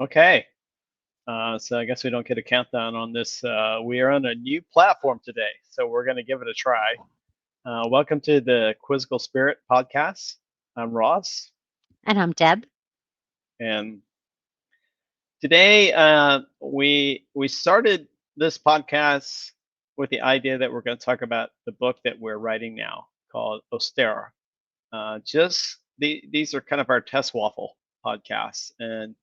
Okay. So I guess we don't get a countdown on this. We are on a new platform today, so we're going to give it a try. Welcome to the Quizzical Spirit podcast. I'm Ross, And I'm Deb. and today we started this podcast with the idea that we're going to talk about the book that we're writing now called Oss'stera. These are kind of our test waffle podcasts, and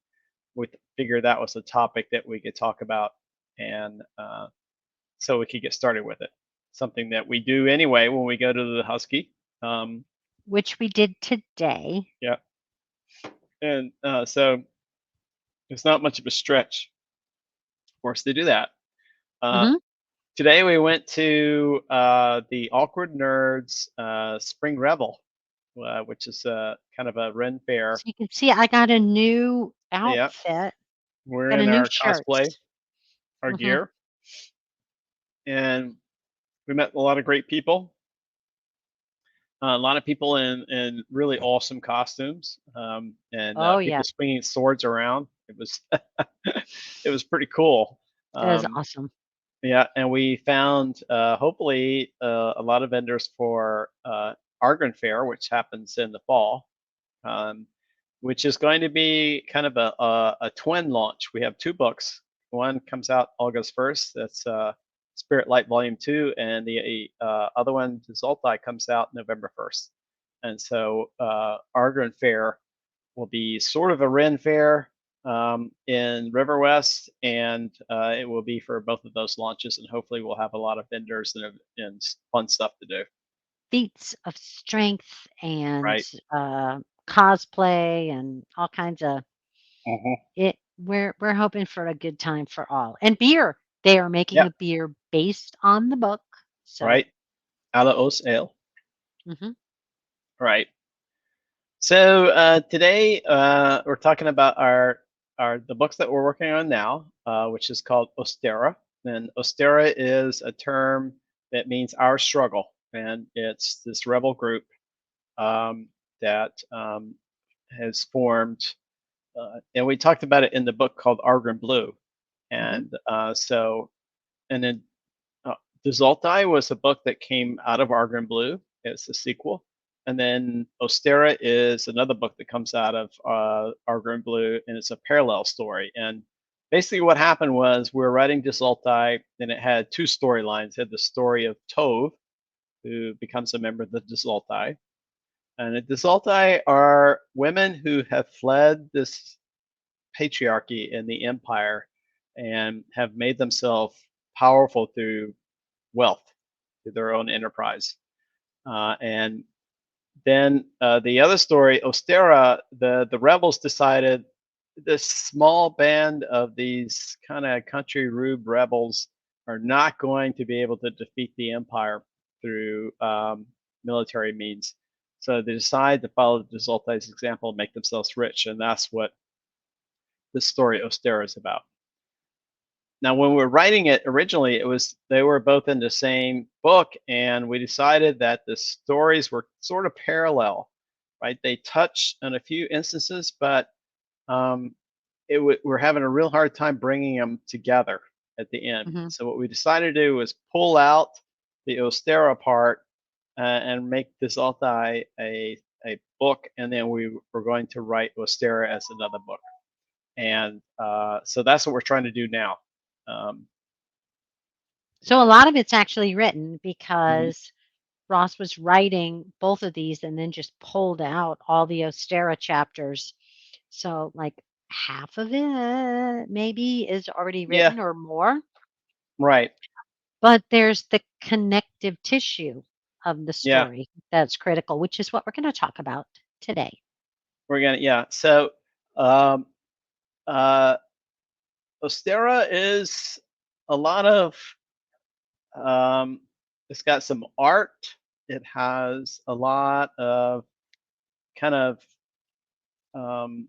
we figured that was a topic that we could talk about, and so we could get started with it. Something that we do anyway when we go to the Husky. Um, Which we did today. yeah, and so it's not much of a stretch for us to do that. Uh, hmm Today we went to the Awkward Nerds Spring Revel, which is kind of a Ren So fair. you can see I got a new Yeah, outfit, we're got a in new our cosplay, shirt. our hmm gear, and we met a lot of great people. A lot of people in really awesome costumes, and Oh, people yeah. swinging swords around. It was it was pretty cool. That is Um, awesome. yeah, and we found hopefully a lot of vendors for Argon Fair, which happens in the fall, um, which is going to be kind of a twin launch. We have two books. One comes out August 1st. That's Spirit Light Volume 2, and the other one, Zoltai, comes out November 1st. And so Argon Fair will be sort of a Ren Fair in River West, and it will be for both of those launches. And hopefully, we'll have a lot of vendors and fun stuff to do. Feats of strength and Right. uh, cosplay and all kinds of Hmm. it. We're hoping for a good time for all. And beer. They are making Yeah. a beer based on the book. So, Right. A la Os Ale. hmm Right. So today we're talking about our the books that we're working on now, which is called Oss'stera. And Oss'stera is a term that means our struggle, and it's this rebel group that has formed. And we talked about it in the book called Argon Blue. hmm And and then uh, Zoltai was a book that came out of Argon Blue. It's a sequel. And then Oss'stera is another book that comes out of Argon Blue, and it's a parallel story. And basically, what happened was we were writing Zoltai, and it had two storylines. It had the story of Tove, who becomes a member of the Zoltai. And the Zoltai are women who have fled this patriarchy in the empire and have made themselves powerful through wealth, through their own enterprise. And then the other story, Oss'stera, the rebels decided this small band of these kind of country rube rebels are not going to be able to defeat the empire through military means. So they decide to follow the Zoltai's example and make themselves rich, and that's what this story Oss'stera is about. Now, when we were writing it originally, it was they were both in the same book, and we decided that the stories were sort of parallel, right? They touch on a few instances, but um, we're having a real hard time bringing them together at the end. hmm So what we decided to do was pull out the Oss'stera part and make this Altai a book, and then we were going to write Oss'stera as another book. And so that's what we're trying to do now. Um, So a lot of it's actually written mhm. because Ross was writing both of these and then just pulled out all the Ostera chapters. So, like half of it maybe is already Yeah, written or more, right. but there's the connective tissue of the Yeah, story that's critical, which is what we're going to talk about today. we're gonna. Yeah. So, um, uh, Ostera is a lot of. It's got some art. It has a lot of kind of um,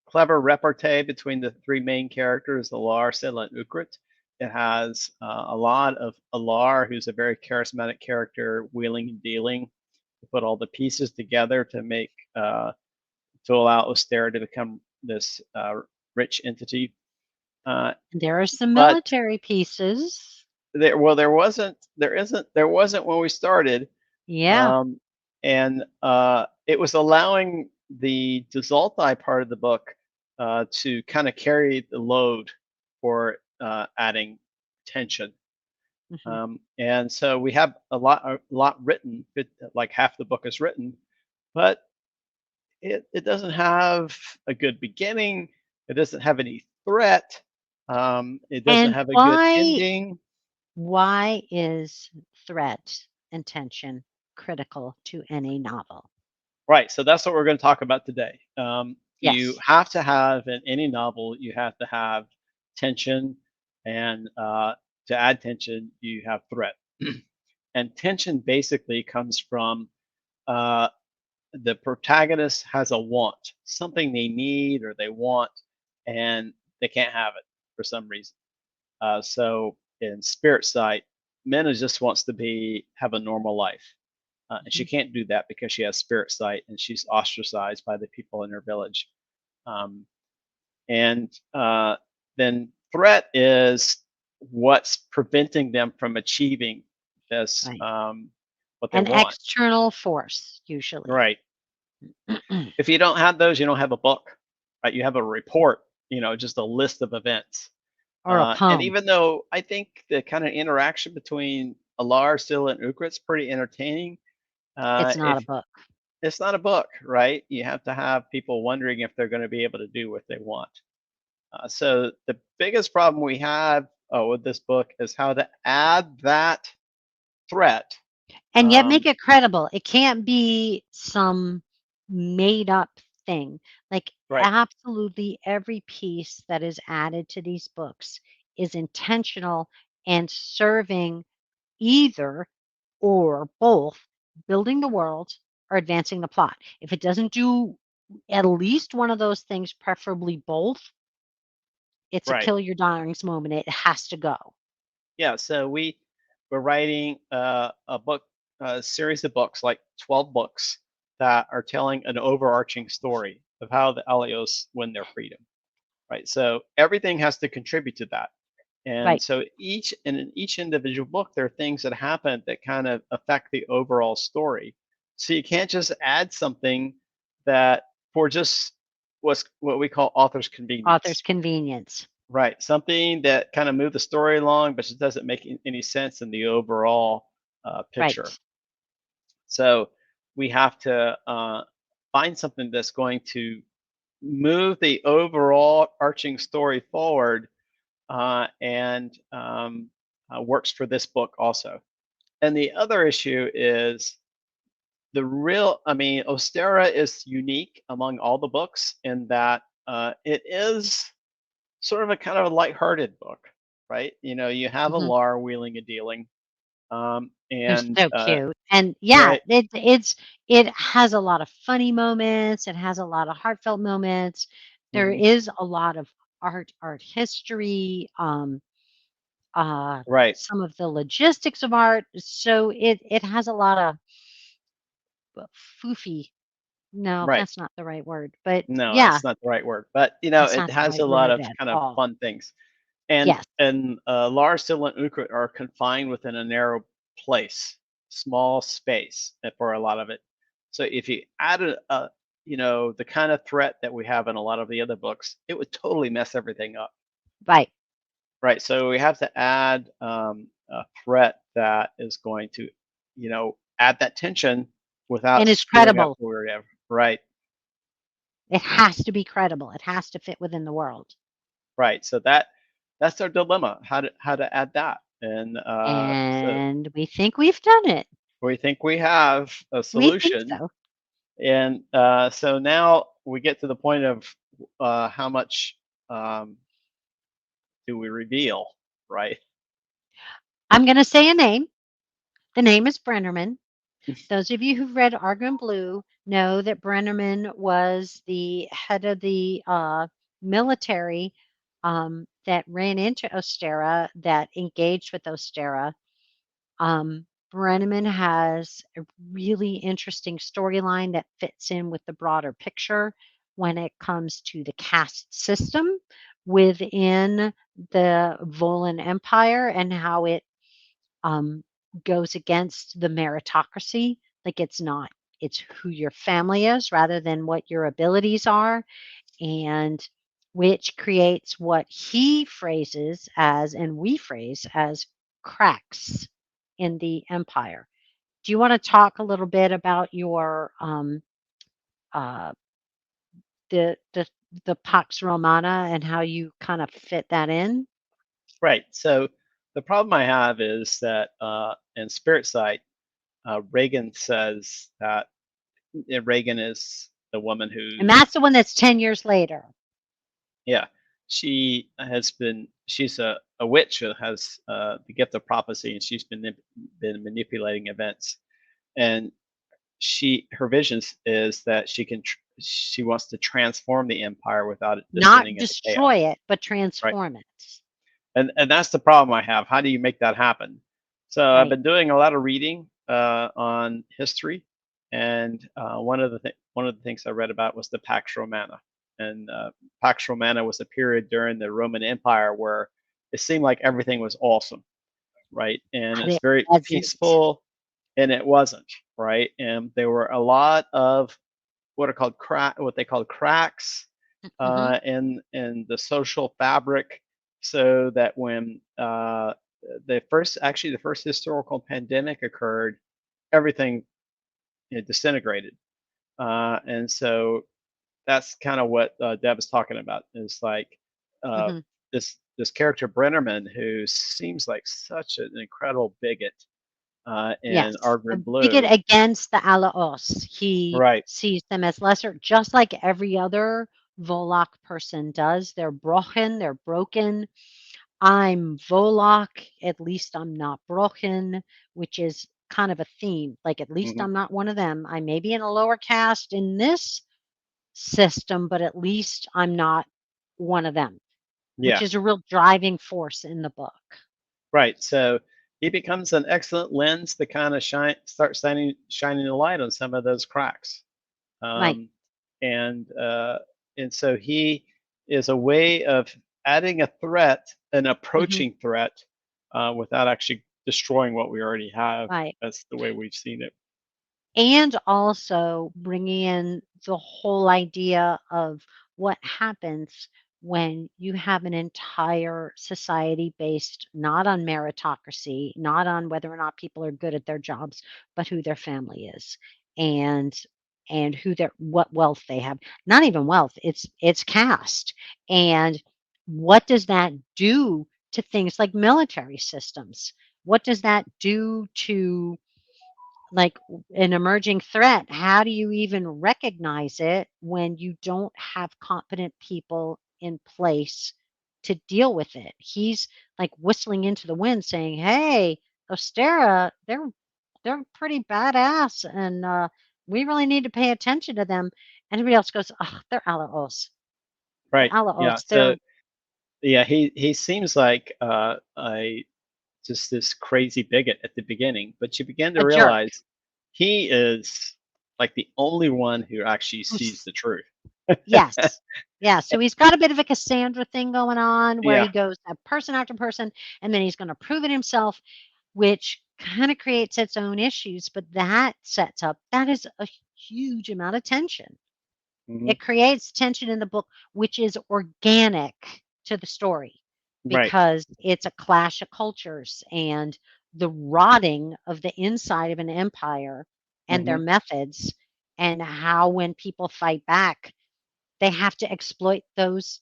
clever repartee between the three main characters, Alar, Sela, and Ukrit. It has a lot of Alar, who's a very charismatic character, wheeling and dealing to put all the pieces together to make to allow Ostera to become this rich entity. Uh, There are some but military pieces. there wasn't when we started, Yeah. um, and it was allowing the Desulti part of the book to kind of carry the load for adding tension. Mhm. And so we have a lot written, like half the book is written, but it doesn't have a good beginning. It doesn't have any threat. It doesn't And have a good why ending. why is threat and tension critical to any novel? Right. So that's what we're going to talk about today. You Yes. have to have in any novel, you have to have tension, and to add tension, you have threat. And tension basically comes from uh, the protagonist has a want, something they need or they want, and they can't have it for some reason. So in Spirit Sight, Minna just wants to be have a normal life, and she Mhm. can't do that because she has Spirit Sight and she's ostracized by the people in her village. Um, and then threat is what's preventing them from achieving this Right. what they An want. external force, usually. Right. If you don't have those, you don't have a book, right? You have a report, just a list of events. Or a And poem. even though I think the kind of interaction between Alar, Scylla, and Ukrit's pretty entertaining, It's not a if book. it's not a book, right? You have to have people wondering if they're going to be able to do what they want. So the biggest problem we have with this book is how to add that threat. And yet make Um, it credible. It can't be some made up thing. Like, right, absolutely every piece that is added to these books is intentional and serving either or both building the world or advancing the plot. If it doesn't do at least one of those things, preferably both, it's a right. kill your darlings moment. It has to go. Yeah, so we're writing a book, a series of books, like 12 books that are telling an overarching story of how the Alios win their freedom. Right. So everything has to contribute to that. And Right. so in each individual book, there are things that happen that kind of affect the overall story. So you can't just add something that for just what we call author's Author's convenience. convenience. Right. Something that kind of move the story along, but just doesn't make any sense in the overall picture. Right. So we have to find something that's going to move the overall arching story forward, and works for this book also. And the other issue is I mean, Oss'stera is unique among all the books in that it is sort of a kind of a lighthearted book, right? You have a Mhm. Lar wheeling and dealing, Who's and so cute. And yeah, right, it has a lot of funny moments, it has a lot of heartfelt moments. There mhm, is a lot of art history, right, some of the logistics of art. So it has a lot of foofy. No, right. that's not the right word. But No, yeah, that's not the right word, but that's it not the has right a lot word of at kind of all. fun things. And Yes, Lars, Scylla, and Ukrit are confined within a narrow place, small space for a lot of it. So if you added the kind of threat that we have in a lot of the other books, it would totally mess everything up. right. Right. So we have to add a threat that is going to, add that tension without And it's screwing up credible. whatever. Right. It has to be credible. It has to fit within the world. Right. So that's our dilemma. How to add that? And so And we think we've done it. we think we have a We think solution. so. And so now we get to the point of how much um, do we reveal, right? I'm gonna say a name. The name is Brennerman. Those of you who've read Argo and Blue know that Brennerman was the head of the military that ran into Oss'stera, that engaged with Oss'stera. Brenneman has a really interesting storyline that fits in with the broader picture when it comes to the caste system within the Volan Empire and how it um, goes against the meritocracy. Like it's who your family is rather than what your abilities are, and which creates what he phrases as, and we phrase as, cracks in the empire. Do you want to talk a little bit about your uh, the the the Pax Romana and how you kind of fit that in? Right. So the problem I have is that in Spirit Sight, Reagan says that Reagan is the woman And who's, that's the one that's 10 years later. yeah, she's a witch who has the gift of prophecy, and she's been manipulating events. And her visions is that she wants to transform the empire without it Not descending into chaos. destroy it, but Right. transform it. And that's the problem I have. How do you make that happen? So I've Right. been doing a lot of reading on history, and one of the things I read about was the Pax Romana, and Pax Romana was a period during the Roman Empire where it seemed like everything was awesome, right? And But it's it very wasn't. peaceful, and it wasn't, right? And there were a lot of what they called cracks Hmm. in the social fabric, so that when the first historical pandemic occurred, everything, disintegrated, and so that's kind of what Deb is talking about. Is like uh, Hmm. this character Brennerman, who seems like such an incredible bigot in Yes, a Ardent bigot Blue, against the Alaos. He right? sees them as lesser, just like every other Volok person does. They're broken, they're broken. I'm Volok, at least I'm not broken, which is kind of a theme. Like, at least Hmm. I'm not one of them. I may be in a lower caste in this system, but at least I'm not one of them, which Yeah. is a real driving force in the book. Right. So he becomes an excellent lens to kind of start shining the light on some of those cracks. Right. Um, and uh, and so he is a way of adding a threat, an Hmm. approaching threat, without actually destroying what we already have. Right. That's the way we've seen it. And also bringing in the whole idea of what happens when you have an entire society based not on meritocracy, not on whether or not people are good at their jobs, but who their family is, and who their what wealth they have. Not even wealth, it's caste. And what does that do to things like military systems? What does that do to, like, an emerging threat? How do you even recognize it when you don't have competent people in place to deal with it? He's like whistling into the wind saying, "Hey, Oss'stera, they're pretty badass, and we really need to pay attention to them." And everybody else goes, "Oh, they're Alaos. The Right. Yeah. Alaos, So they're yeah, he seems like a just this crazy bigot at the beginning, but you begin to a jerk." realize he is like the only one who actually sees Who's the truth. Yes. Yeah, so he's got a bit of a Cassandra thing going on where he Yeah. goes person after person, and then he's gonna prove it himself, which kinda creates its own issues, but that is a huge amount of tension. Hmm. It creates tension in the book, which is organic to the story Right. because it's a clash of cultures and the rotting of the inside of an empire and their Hmm. methods, and how when people fight back, they have to exploit those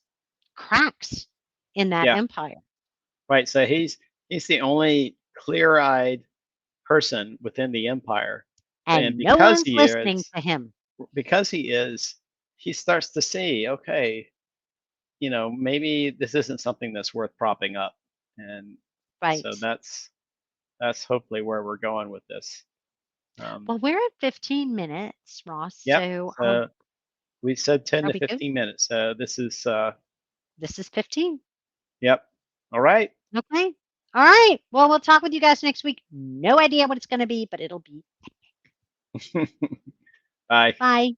cracks in that Yeah. empire. Right. So he's the only clear-eyed person within the empire, and And no one's listening to him. because he is, he starts to see, okay, maybe this isn't something that's worth propping up, and so Right. that's hopefully where we're going with this. Um, Well, we're at 15 minutes, Ross. yep. So So we said 10 are to we good? 15 minutes. So this is, This is 15. yep. All right. Okay. All right. Well, we'll talk with you guys next week. No idea what it's going to be, but it'll be. Bye. Bye.